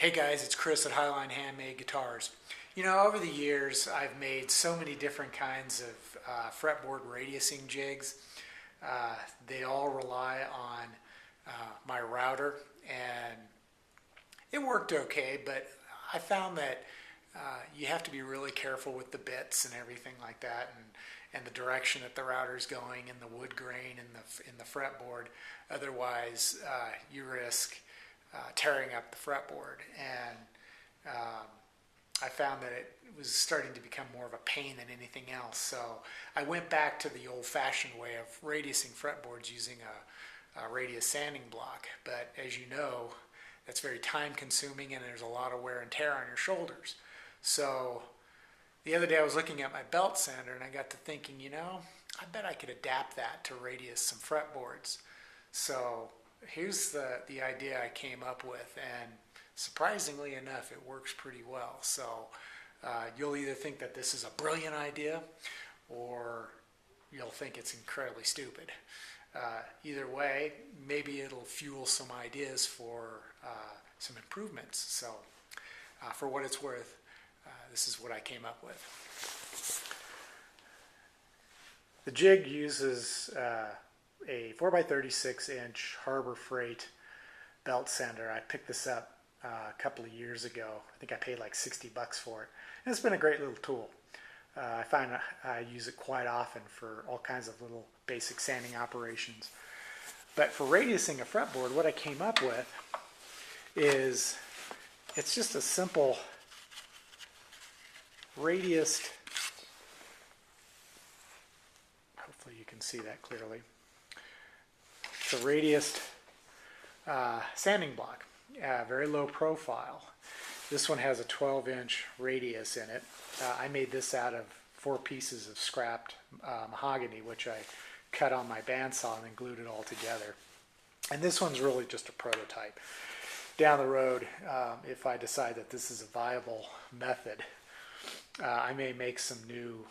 Hey guys, it's Chris at Highline Handmade Guitars. You know, over the years, I've made so many different kinds of fretboard radiusing jigs. They all rely on my router, and it worked okay, but I found that you have to be really careful with the bits and everything like that, and the direction that the router is going, and the wood grain in the fretboard. Otherwise, you risk tearing up the fretboard, and I found that it was starting to become more of a pain than anything else. So I went back to the old-fashioned way of radiusing fretboards using a radius sanding block. But as you know, that's very time-consuming, and there's a lot of wear and tear on your shoulders. So the other day I was looking at my belt sander, and I got to thinking, you know, I bet I could adapt that to radius some fretboards. So here's the idea I came up with, and surprisingly enough, it works pretty well. So you'll either think that this is a brilliant idea, or you'll think it's incredibly stupid. Either way, maybe it'll fuel some ideas for some improvements. So for what it's worth, this is what I came up with. The jig uses a 4x36 inch Harbor Freight belt sander. I picked this up a couple of years ago. I think I paid like 60 bucks for it. And it's been a great little tool. I find I use it quite often for all kinds of little basic sanding operations. But for radiusing a fretboard, what I came up with is it's just a simple radiused, hopefully you can see that clearly. It's a radiused sanding block, very low profile. This one has a 12-inch radius in it. I made this out of 4 pieces of scrapped mahogany, which I cut on my bandsaw and then glued it all together. And this one's really just a prototype. Down the road, if I decide that this is a viable method, I may make some new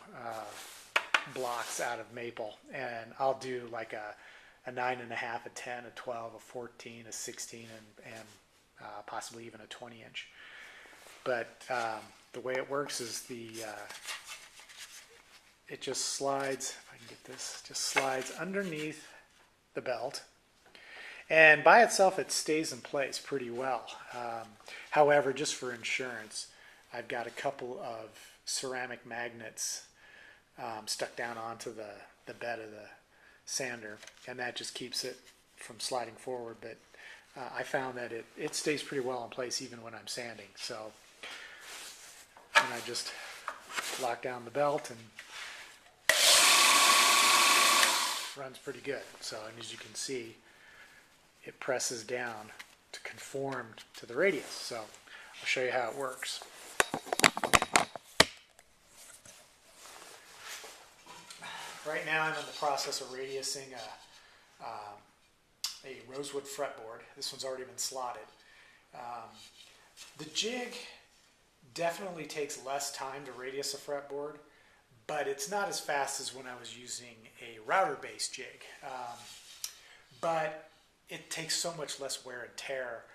blocks out of maple, and I'll do like a 9.5, a 10, a 12, a 14, a 16, and possibly even a 20-inch. But the way it works is it just slides, if I can get this, just slides underneath the belt. And by itself, it stays in place pretty well. However, just for insurance, I've got a couple of ceramic magnets stuck down onto the bed of the sander, and that just keeps it from sliding forward. But I found that it stays pretty well in place even when I'm sanding. So, and I just lock down the belt, and runs pretty good. So, and as you can see, it presses down to conform to the radius. So I'll show you how it works. Right now I'm in the process of radiusing a rosewood fretboard. This one's already been slotted. The jig definitely takes less time to radius a fretboard, but it's not as fast as when I was using a router-based jig. But it takes so much less wear and tear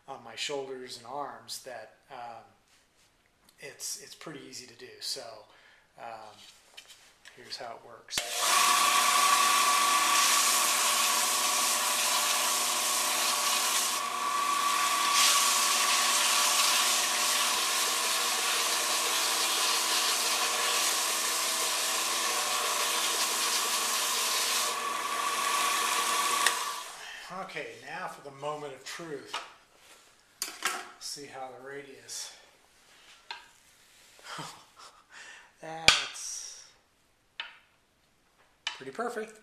on my shoulders and arms that it's pretty easy to do. So here's how it works. Okay, now for the moment of truth. See how the radius. That's pretty perfect.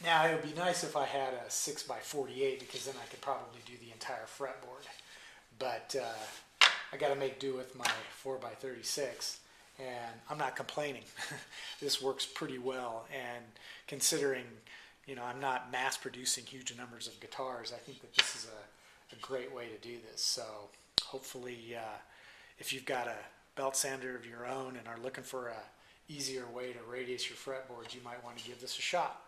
Now it would be nice if I had a 6x48, because then I could probably do the entire fretboard. But I got to make do with my 4x36, and I'm not complaining. This works pretty well, and considering, you know, I'm not mass producing huge numbers of guitars, I think that this is a great way to do this. So hopefully if you've got a belt sander of your own and are looking for a easier way to radius your fretboards, you might want to give this a shot.